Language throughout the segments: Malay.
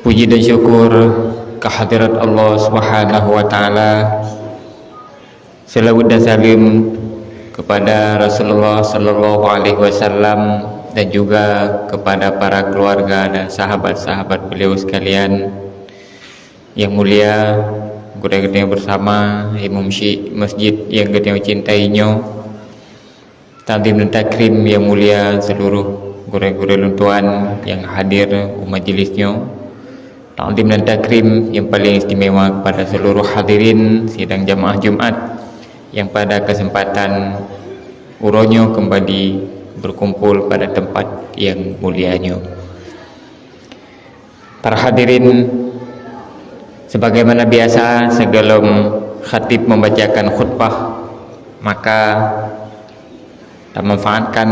Puji dan syukur kehadirat Allah Subhanahu wa taala. Selawat dan salim kepada Rasulullah sallallahu alaihi wasallam dan juga kepada para keluarga dan sahabat-sahabat beliau sekalian. Yang mulia guru-guru bersama Imam Syekh Masjid yang kita cintainya, takdim dan takrim yang mulia seluruh guru-guru luntuan yang hadir majelisnya. Takdim dan takrim yang paling istimewa kepada seluruh hadirin sidang jamaah Jumat yang pada kesempatan uronyo kembali berkumpul pada tempat yang mulianya. Para hadirin, sebagaimana biasa sebelum khatib membacakan khutbah, maka tak manfaatkan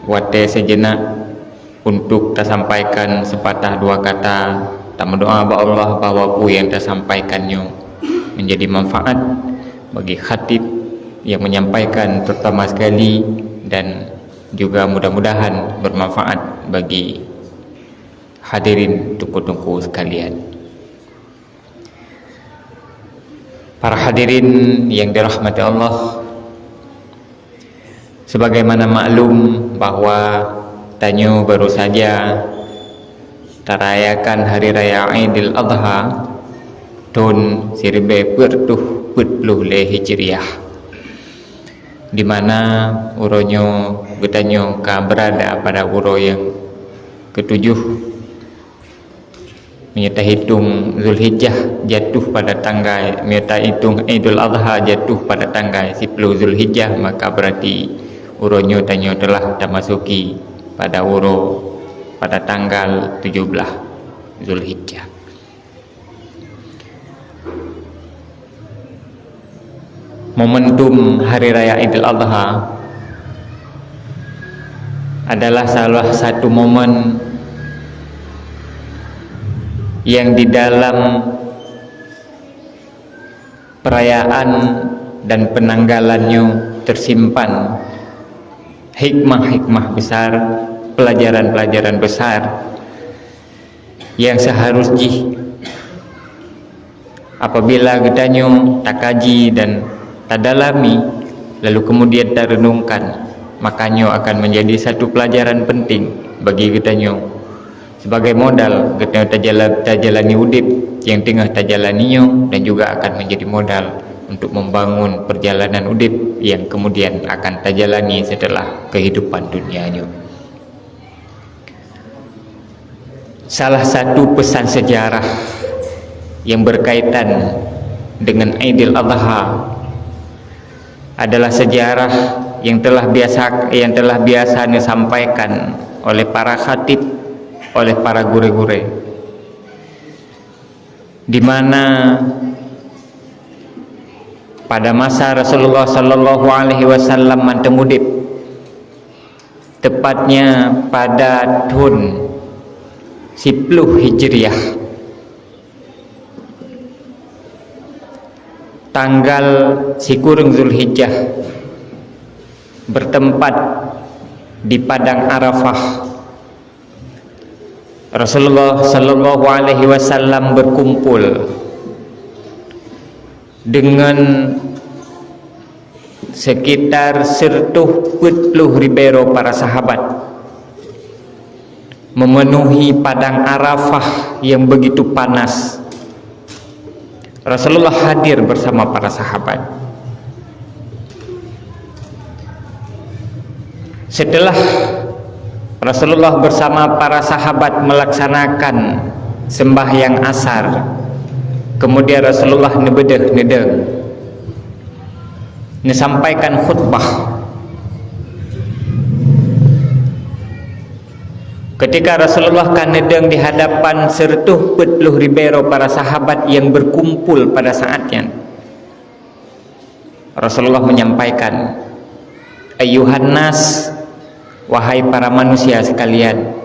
waktu sejenak untuk tersampaikan sepatah dua kata, tak berdoa kepada Allah bahwa apa yang tersampaikannya menjadi manfaat bagi khatib yang menyampaikan terutama sekali, dan juga mudah-mudahan bermanfaat bagi hadirin tungku-tungku sekalian. Para hadirin yang dirahmati Allah, sebagaimana maklum bahwa tanya baru saja terayakan hari raya Aidil Adha tahun 1440 Hijriah, di mana uronyo bertanya berada pada uro yang ketujuh, menyerta hitung Zulhijjah jatuh pada tanggal, menyerta hitung Aidil Adha jatuh pada tanggal 10 Zulhijjah, maka berarti uronyo tanya telah termasuki pada uro pada tanggal 17 Zulhijjah. Momentum Hari Raya Idul Adha adalah salah satu momen yang di dalam perayaan dan penanggalannya tersimpan hikmah-hikmah besar, pelajaran-pelajaran besar yang seharusnya apabila kita tak kaji dan tak dalami lalu kemudian tak renungkan, makanya akan menjadi satu pelajaran penting bagi kita sebagai modal kita jalani udip yang tengah terjalaninya, dan juga akan menjadi modal untuk membangun perjalanan udip yang kemudian akan terjalani setelah kehidupan dunianya. Salah satu pesan sejarah yang berkaitan dengan Aidil Adha adalah sejarah yang telah biasa disampaikan oleh para khatib, oleh para guru-guru, di mana pada masa Rasulullah sallallahu alaihi wasallam mantemudip, tepatnya pada tahun 10 Hijriah, tanggal Sikurung Zulhijjah, bertempat di padang Arafah, Rasulullah sallallahu alaihi wasallam berkumpul dengan sekitar 140 ribu para sahabat, memenuhi padang Arafah yang begitu panas. Rasulullah hadir bersama para sahabat. Setelah Rasulullah bersama para sahabat melaksanakan sembahyang asar, kemudian Rasulullah sampaikan khutbah. Ketika Rasulullah nedeng di hadapan 140 ribu para sahabat yang berkumpul pada saatnya, Rasulullah menyampaikan, "Ayyuhan nas, wahai para manusia sekalian,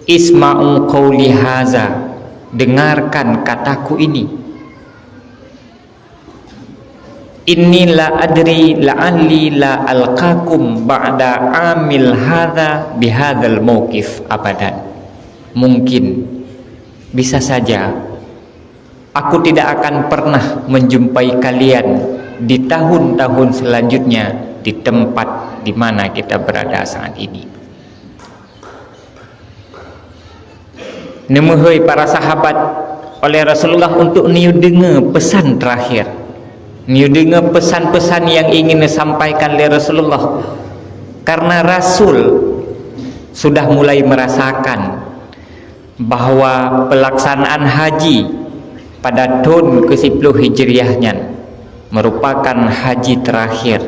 isma'u qawli haza, dengarkan kataku ini. Inni la adri la'alli la alqakum ba'da amil hadha bihadzal mauqif abadan." mungkin bisa saja aku tidak akan pernah menjumpai kalian di tahun-tahun selanjutnya di tempat di mana kita berada saat ini. Nemuhoi para sahabat oleh Rasulullah untuk niu dengar pesan terakhir, niu dengar pesan-pesan yang ingin disampaikan oleh Rasulullah, karena Rasul sudah mulai merasakan bahwa pelaksanaan haji pada tahun ke-10 Hijriahnya merupakan haji terakhir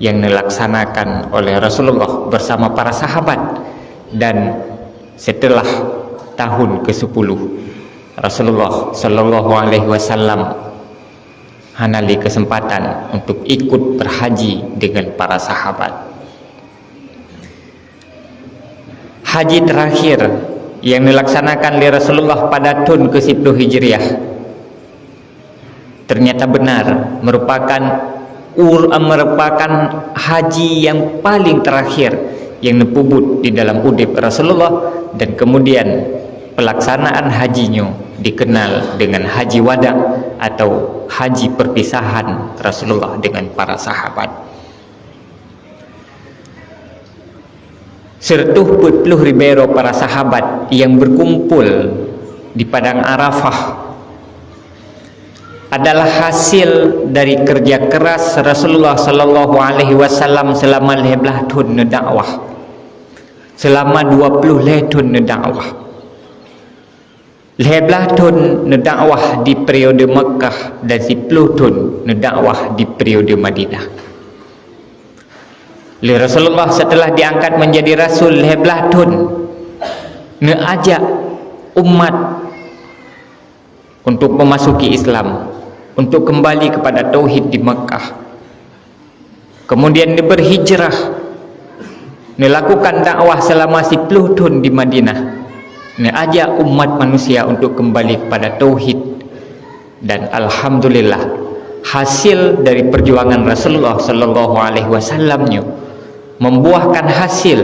yang dilaksanakan oleh Rasulullah bersama para sahabat. Dan setelah tahun ke-10 Rasulullah Sallallahu Alaihi Wasallam hanali kesempatan untuk ikut berhaji dengan para sahabat. Haji terakhir yang dilaksanakan oleh Rasulullah pada tahun ke-10 Hijriah ternyata benar merupakan haji yang paling terakhir yang dipubut di dalam udip Rasulullah, dan kemudian pelaksanaan hajinya dikenal dengan haji wada atau haji perpisahan Rasulullah dengan para sahabat. Sertuh puluh ribu para sahabat yang berkumpul di padang Arafah adalah hasil dari kerja keras Rasulullah Sallallahu Alaihi Wasallam selama 15 tahun dakwah, selama 20 tahun dakwah. 15 tahun dakwah di periode Mekah dan 10 tahun dakwah di periode Madinah. Rasulullah setelah diangkat menjadi Rasul 15 tahun mengajak umat untuk memasuki Islam, untuk kembali kepada tauhid di Mekah. Kemudian dia berhijrah, melakukan dakwah selama 10 tahun di Madinah, mengajak umat manusia untuk kembali kepada tauhid. Dan alhamdulillah hasil dari perjuangan Rasulullah Sallallahu Alaihi Wasallamnya membuahkan hasil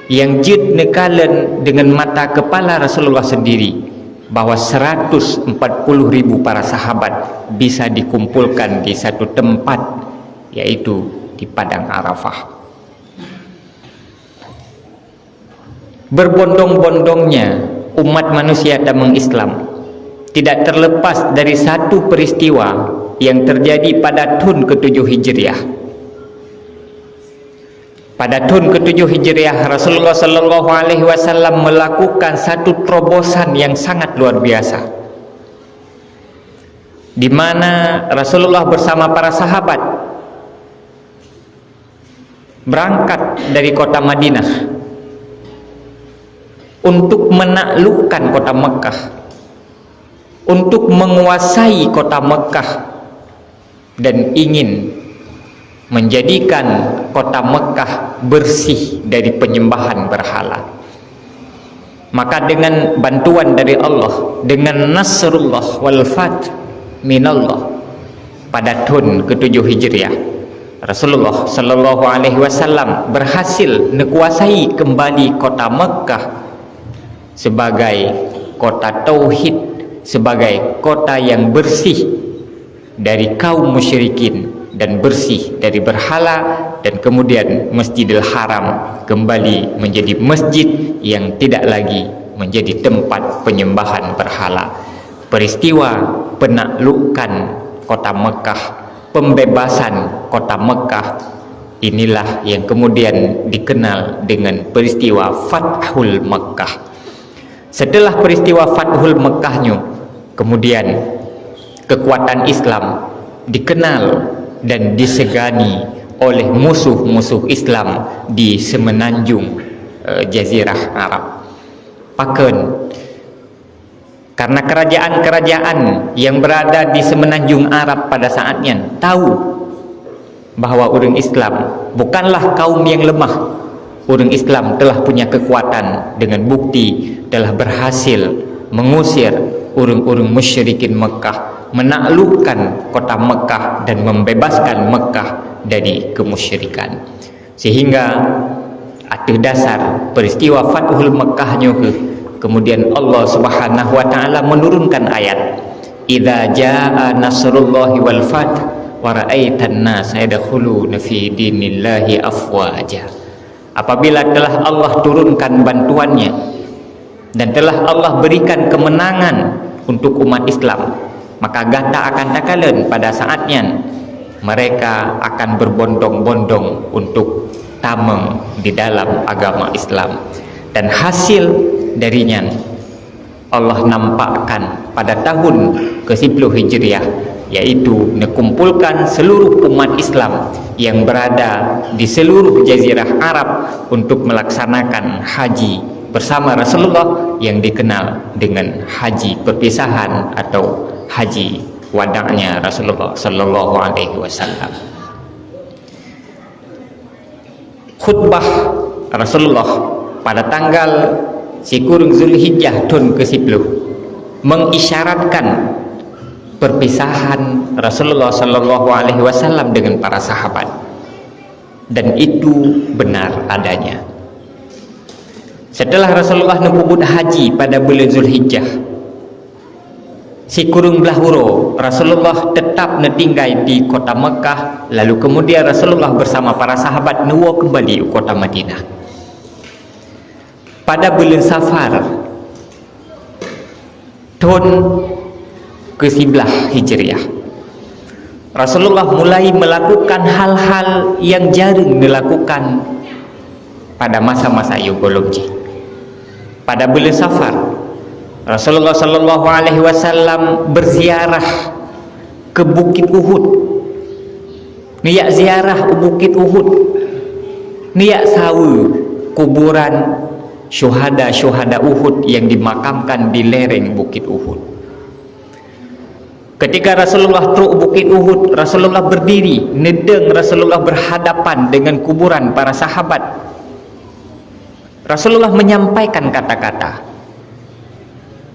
yang jid nekalan dengan mata kepala Rasulullah sendiri, bahwa 140.000 para sahabat bisa dikumpulkan di satu tempat, yaitu di padang Arafah. Berbondong-bondongnya umat manusia datang Islam tidak terlepas dari satu peristiwa yang terjadi pada tahun ke-7 Hijriah. Pada tahun ke-7 Hijriah, Rasulullah Sallallahu Alaihi Wasallam melakukan satu terobosan yang sangat luar biasa, di mana Rasulullah bersama para sahabat berangkat dari kota Madinah untuk menaklukkan kota Mekah, untuk menguasai kota Mekah, dan ingin menjadikan kota Mekah bersih dari penyembahan berhala. Maka dengan bantuan dari Allah, dengan nasrullah wal fath minallah, pada tahun ke-7 Hijriah Rasulullah Sallallahu Alaihi Wasallam berhasil menguasai kembali kota Mekah sebagai kota tauhid, sebagai kota yang bersih dari kaum musyrikin dan bersih dari berhala. Dan kemudian Masjidil Haram kembali menjadi masjid yang tidak lagi menjadi tempat penyembahan berhala. Peristiwa penaklukan kota Mekah, pembebasan kota Mekah, inilah yang kemudian dikenal dengan peristiwa Fathul Mekah. Setelah peristiwa Fathul Mekahnya, kemudian kekuatan Islam dikenal dan disegani oleh musuh-musuh Islam di semenanjung Jazirah Arab. Bahkan karena kerajaan-kerajaan yang berada di semenanjung Arab pada saatnya tahu bahwa orang Islam bukanlah kaum yang lemah. Orang Islam telah punya kekuatan, dengan bukti telah berhasil mengusir orang-orang musyrikin Mekah, menaklukkan kota Mekah dan membebaskan Mekah dari kemusyrikan. Sehingga atas dasar peristiwa Fathul Mekahnya Kemudian Allah Subhanahu wa taala menurunkan ayat, "Idza jaa nasrullahi wal fath wa ra'aitan nasa yadkhuluna fi dinillahi afwaja." Apabila telah Allah turunkan bantuannya dan telah Allah berikan kemenangan untuk umat Islam, maka gata akan takalen pada saatnya mereka akan berbondong-bondong untuk tameng di dalam agama Islam. Dan hasil darinya Allah nampakkan pada tahun ke-10 Hijriah, yaitu mengumpulkan seluruh umat Islam yang berada di seluruh jazirah Arab untuk melaksanakan haji bersama Rasulullah yang dikenal dengan haji perpisahan atau haji wada'nya Rasulullah sallallahu alaihi wasallam. Khutbah Rasulullah pada tanggal Sikurung Zulhijjah tahun ke-10 mengisyaratkan perpisahan Rasulullah sallallahu alaihi wasallam dengan para sahabat, dan itu benar adanya. Setelah Rasulullah nyebut haji pada bulan Zulhijjah, Sikurung Belahuro, Rasulullah tetap tinggal di kota Mekah, lalu kemudian Rasulullah bersama para sahabat nuwa kembali ke kota Madinah. Pada bulan Safar tahun ke-11 Hijriah, Rasulullah mulai melakukan hal-hal yang jarang dilakukan pada masa-masa Yugolomji. Pada bulan Safar, Rasulullah sallallahu alaihi wasallam berziarah ke Bukit Uhud. Niat ziarah Bukit Uhud, niat sawu kuburan syuhada Uhud yang dimakamkan di lereng Bukit Uhud. Ketika Rasulullah truk Bukit Uhud, Rasulullah berdiri, nedeng Rasulullah berhadapan dengan kuburan para sahabat. Rasulullah menyampaikan kata-kata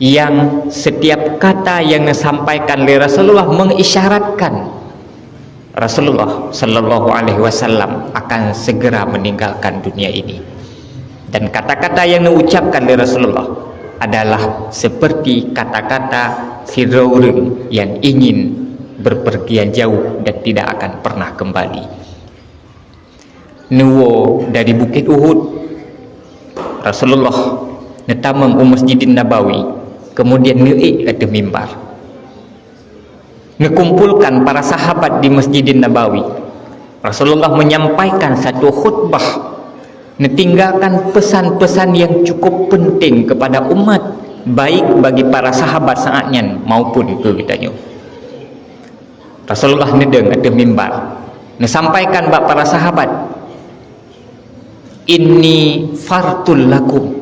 yang setiap kata yang disampaikan oleh Rasulullah mengisyaratkan Rasulullah sallallahu alaihi wasallam akan segera meninggalkan dunia ini. Dan kata-kata yang diucapkan oleh Rasulullah adalah seperti kata-kata Fir'aun yang ingin berpergian jauh dan tidak akan pernah kembali. Nuwo dari Bukit Uhud, Rasulullah netameng Masjidin Nabawi, kemudian naik ke mimbar, ngekumpulkan para sahabat di Masjidin Nabawi. Rasulullah menyampaikan satu khutbah, meninggalkan pesan-pesan yang cukup penting kepada umat, baik bagi para sahabat saatnya maupun ke kitanya. Rasulullah nedeng ke mimbar, menyampaikan kepada para sahabat, "Inni fartul lakum."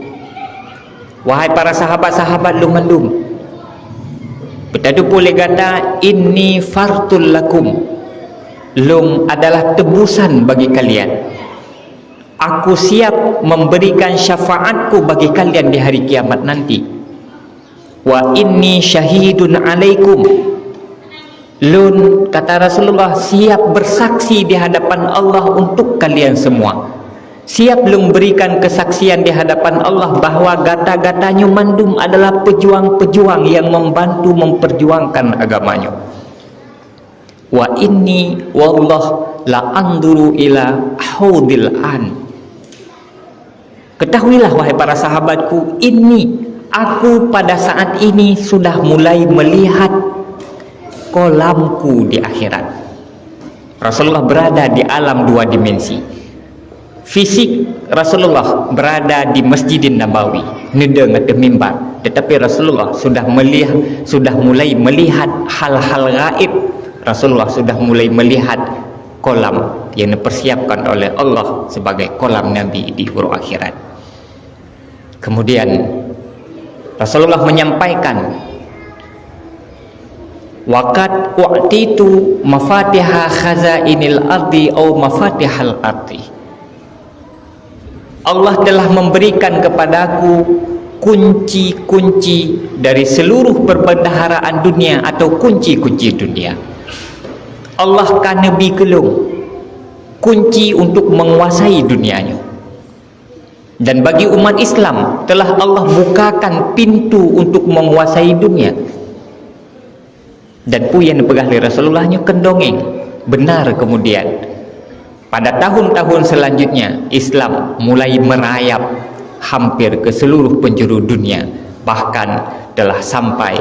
Wahai para sahabat-sahabat lumandum, betadu boleh kata inni fartul lakum, lum adalah tebusan bagi kalian. Aku siap memberikan syafaatku bagi kalian di hari kiamat nanti. Wa inni syahidun alaikum, lun kata Rasulullah siap bersaksi di hadapan Allah untuk kalian semua. Siap memberikan kesaksian di hadapan Allah bahwa gata-gatanya mandum adalah pejuang-pejuang yang membantu memperjuangkan agamanya. Wa inni wallah la anduru ila haudil an. Ketahuilah wahai para sahabatku, ini aku pada saat ini sudah mulai melihat kolamku di akhirat. Rasulullah berada di alam dua dimensi. Fisik Rasulullah berada di Masjidin Nabawi, nedeng atau mimbar, tetapi Rasulullah sudah mulai melihat hal-hal gaib. Rasulullah sudah mulai melihat kolam yang dipersiapkan oleh Allah sebagai kolam Nabi di huru akhirat. Kemudian Rasulullah menyampaikan, waqad u'titu mafatiha khazainil ardi au mafatihal ardi. Allah telah memberikan kepadaku kunci-kunci dari seluruh perbendaharaan dunia atau kunci-kunci dunia. Allah kan Nabi kelung kunci untuk menguasai dunianya. Dan bagi umat Islam telah Allah bukakan pintu untuk menguasai dunia. Dan pu yang dipegah oleh Rasulullahnya kendongeng benar. Kemudian pada tahun-tahun selanjutnya Islam mulai merayap hampir ke seluruh penjuru dunia, bahkan telah sampai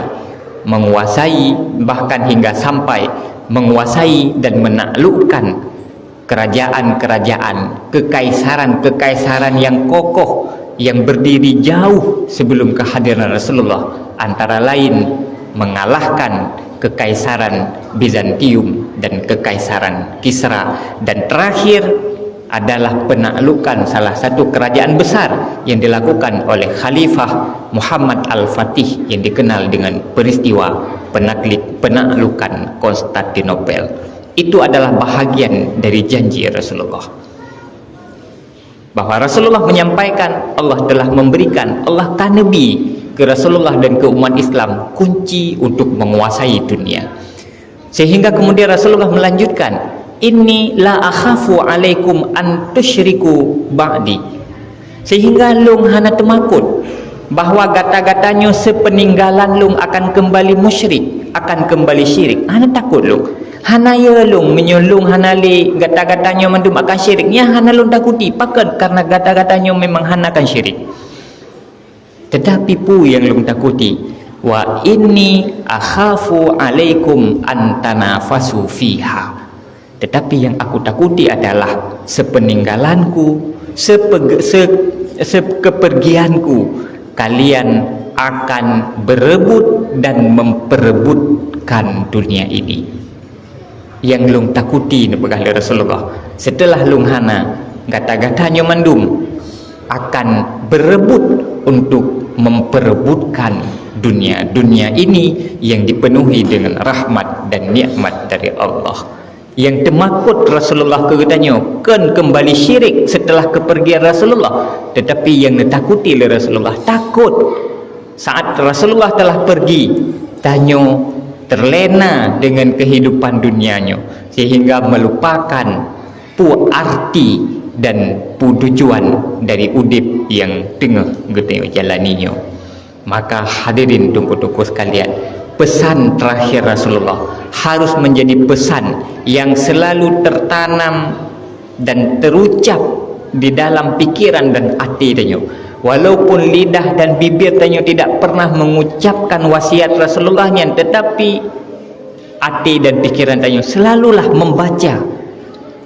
menguasai, bahkan hingga sampai menguasai dan menaklukkan kerajaan-kerajaan, kekaisaran-kekaisaran yang kokoh yang berdiri jauh sebelum kehadiran Rasulullah, antara lain mengalahkan kekaisaran Bizantium dan kekaisaran Kisra, dan terakhir adalah penaklukan salah satu kerajaan besar yang dilakukan oleh Khalifah Muhammad Al-Fatih yang dikenal dengan peristiwa penaklukan Konstantinopel. Itu adalah bahagian dari janji Rasulullah, bahwa Rasulullah menyampaikan Allah telah memberikan, Allah tanebi ke Rasulullah dan ke umat Islam kunci untuk menguasai dunia. Sehingga kemudian Rasulullah melanjutkan, inni la akhafu alaikum an tusyriku ba'di, sehingga lung hana temakut bahwa gata-gatanya sepeninggalan lung akan kembali musyrik, akan kembali syirik. Hana takut lung, hana ya lung menyolong hana li gata-gatanya mandum akan syirik. Ya hana lung takuti pakat karena gata-gatanya memang hana akan syirik. Tetapi pu yang lung takuti, wa inni akhafu alaikum an tanafasu fiha, tetapi yang aku takuti adalah sepeninggalanku, sekepergianku, kalian akan berebut dan memperebutkan dunia ini. Yang lung takuti nepegah Rasulullah, setelah lung hana gata-gatanya mandum akan berebut untuk memperebutkan dunia ini yang dipenuhi dengan rahmat dan nikmat dari Allah. Yang temakut Rasulullah katanya kan kembali syirik setelah kepergian Rasulullah, tetapi yang ditakuti oleh Rasulullah takut saat Rasulullah telah pergi, tanyo terlena dengan kehidupan dunianya sehingga melupakan pu arti dan pu tujuan dari udip yang tengah getih jalaninya. Maka hadirin tunggu-tunggu sekalian, pesan terakhir Rasulullah harus menjadi pesan yang selalu tertanam dan terucap di dalam pikiran dan hati tanya. Walaupun lidah dan bibir tanya tidak pernah mengucapkan wasiat Rasulullahnya, tetapi hati dan pikiran tanya selalulah membaca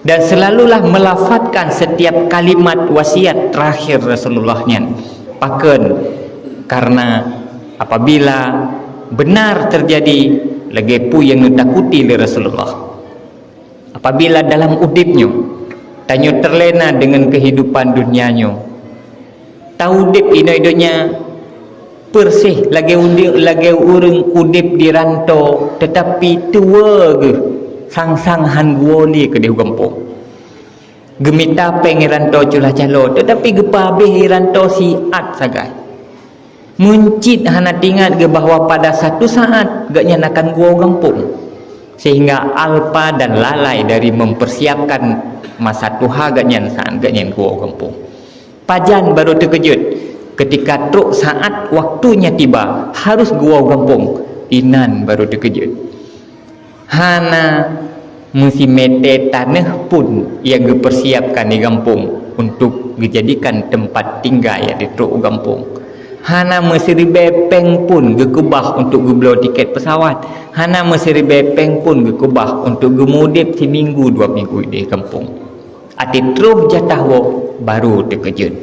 dan selalulah melafazkan setiap kalimat wasiat terakhir Rasulullahnya. Paken karena apabila benar terjadi lagi pu yang ditakuti oleh Rasulullah, apabila dalam udipnya tanyo terlena dengan kehidupan dunianya, tahu udip ino-inonya persih lagi urang udip di rantau, tetapi tua ke sang-sang han guoli ke di kampung gemita pengiranto culah calo, tetapi gepa habis rantau siat sagai muncit hana tingat ke bahawa pada satu saat gaknya akan gua kampung, sehingga alpa dan lalai dari mempersiapkan masa tuha gaknya gua kampung. Pajan baru terkejut ketika truk saat waktunya tiba harus gua kampung, inan baru terkejut. Hana musim mete tanah pun yang dipersiapkan di kampung untuk dijadikan tempat tinggal ya di truk kampung. Hana mesiri bepeng pun gekubah untuk gebelo tiket pesawat. Hana mesiri bepeng pun gekubah untuk gemudip seminggu 2 minggu di kampung. Ati terus jatah baru terkejut.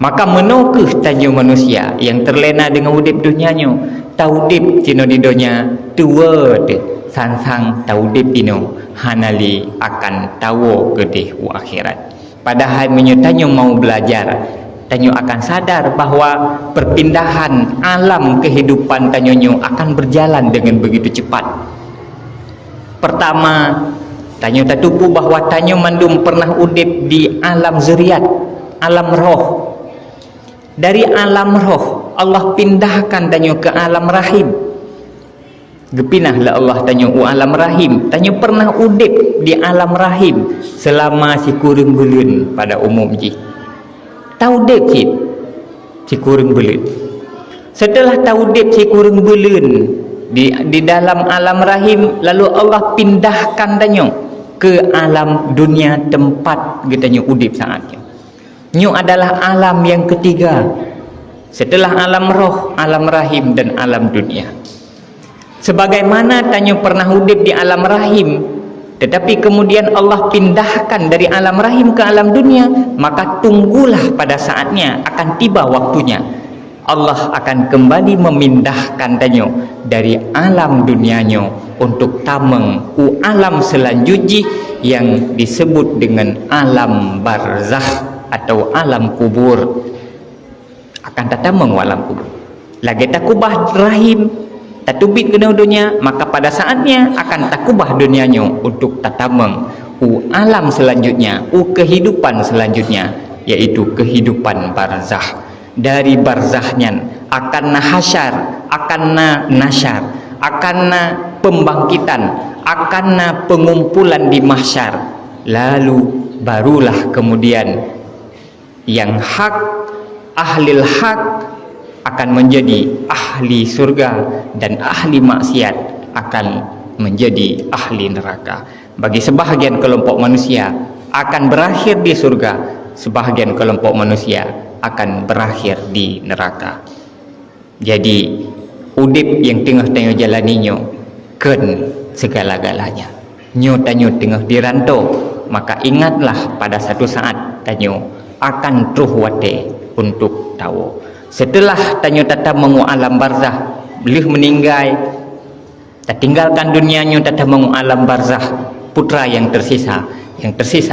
Maka menokeh tanya manusia yang terlena dengan udip dunianya, taudip cino di dunia tua de sansang taudip ino hanali akan tahu gedeh akhirat. Padahal menyutanya mau belajar, tanyo akan sadar bahwa perpindahan alam kehidupan tanyonyo akan berjalan dengan begitu cepat. Pertama, tanyo tatupu bahwa tanyo mandum pernah udip di alam zuriat, alam roh. Dari alam roh Allah pindahkan tanyo ke alam rahim. Gepinahlah Allah tanyo alam rahim. Tanyo pernah udip di alam rahim selama si kurang bulan pada umum ji. taudip si kurang belut. Setelah taudip si kurang belut di dalam alam rahim, lalu Allah pindahkan danyo ke alam dunia tempat katanya udip saatnya. Nyo adalah alam yang ketiga setelah alam roh, alam rahim dan alam dunia. Sebagaimana tanyo pernah udip di alam rahim, tetapi kemudian Allah pindahkan dari alam rahim ke alam dunia, maka tunggulah pada saatnya akan tiba waktunya Allah akan kembali memindahkan tanyo dari alam dunianyo untuk tameng alam selanjutnya yang disebut dengan alam barzakh atau alam kubur. Akan tatameng alam kubur. Lagi takubah rahim, tatubit kena dunia, maka pada saatnya akan takubah dunianya untuk tatameng alam selanjutnya, kehidupan selanjutnya, yaitu kehidupan barzakh. Dari barzahnya akan hasyar, akan nasyar, akan pembangkitan, akan pengumpulan di mahsyar. Lalu barulah kemudian yang hak, ahlil hak akan menjadi ahli surga, dan ahli maksiat akan menjadi ahli neraka. Bagi sebahagian kelompok manusia akan berakhir di surga, sebahagian kelompok manusia akan berakhir di neraka. Jadi udip yang tengah tanyo jalaninya ken segala-galanya. Nyo tanyo tengah dirantau, maka ingatlah pada satu saat tanyo akan truh wate untuk tahu. Setelah tanyo tata mengu alam barzah, beliau meninggal, tinggalkan dunianya tata mengu alam barzah, putra yang tersisa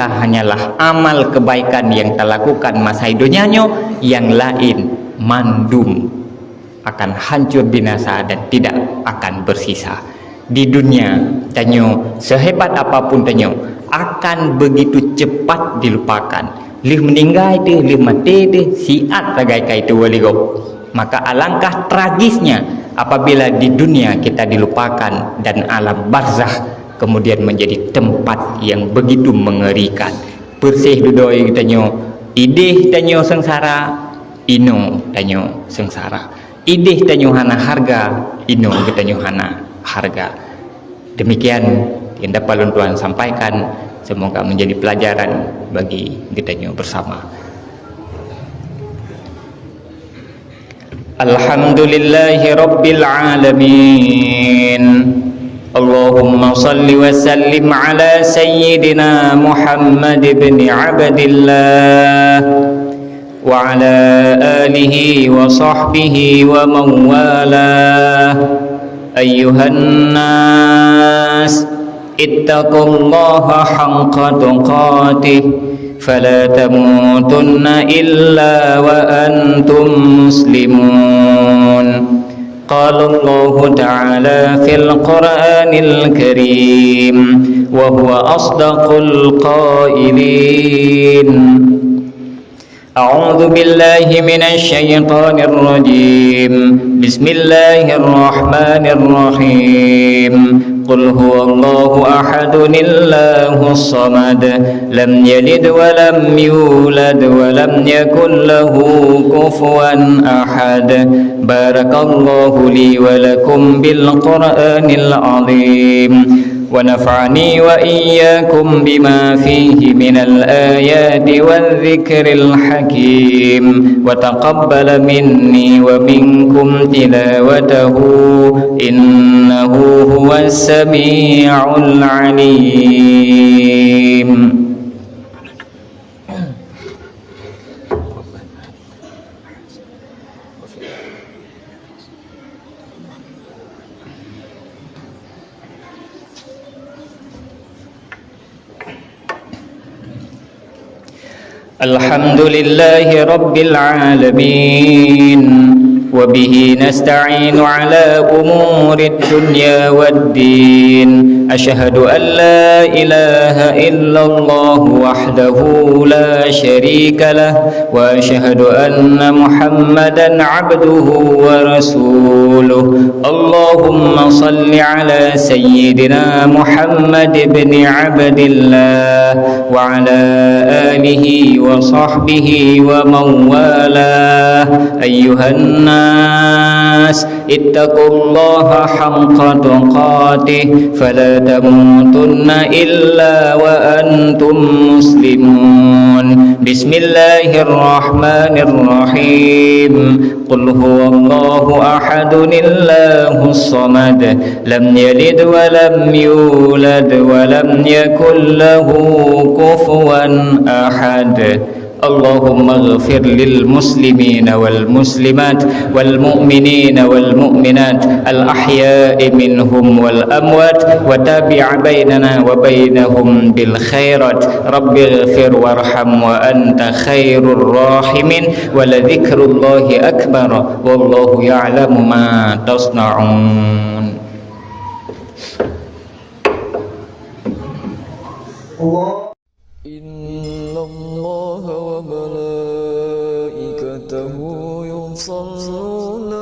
hanyalah amal kebaikan yang terlakukan masa hidupnya, yang lain mandum akan hancur binasa dan tidak akan bersisa. Di dunia tanyo sehebat apapun tanyo akan begitu cepat dilupakan. Lih meninggal itu, lih mati itu, siat ragai itu waligo. Maka alangkah tragisnya apabila di dunia kita dilupakan dan alam barzakh kemudian menjadi tempat yang begitu mengerikan. Bersih dudoi tanyo, ideh tanyo sengsara, ino tanyo sengsara. Ideh tanyo hana harga, ino tanyo hana harga. Demikian yang dapat Tuhan sampaikan. Semoga menjadi pelajaran bagi kita bersama. Alhamdulillahi Rabbil Alamin. Allahumma salli wa sallim ala Sayyidina Muhammad ibn Abdillah wa ala alihi wa sahbihi wa mawalah. Ayyuhan nas, ittaqullaha haqqa tuqatih, fala tamutunna illa wa antum muslimun. Qala Allah Ta'ala fil Qur'anil Karim wa huwa asdaqul qailin. A'udzu billahi minasy syaithanir rajim. Bismillahirrahmanirrahim. Qul huwallahu ahadun illahus samad, lam yalid wa lam yulad wa lam yakul lahu kufuwan ahad. Barakallahu li wa lakum bil Qur'anil azim. ونفعني وإياكم بما فيه من الآيات والذكر الحكيم وتقبل مني ومنكم تلاوته إنه هو السميع العليم. الحمد لله رب العالمين وبه نستعين على أمور الدنيا والدين أشهد أن لا إله إلا الله وحده لا شريك له وأشهد أن محمدا عبده ورسوله اللهم صل على سيدنا محمد بن عبد الله وعلى آله وصحبه ومن والاه أيها الناس اتقوا الله حق تقاته فلا تموتن إلا وأنتم مسلمون بسم الله الرحمن الرحيم قل هو الله أحد الله الصمد لم يلد ولم يولد ولم يكن له كفوا أحد اللهم اغفر للمسلمين والمسلمات والمؤمنين والمؤمنات الأحياء منهم والأموات وتابع بيننا وبينهم بالخيرات رب اغفر وارحم وأنت خير الراحمين ولذكر الله أكبر والله يعلم ما تصنعون إن الله وملائكته يصلون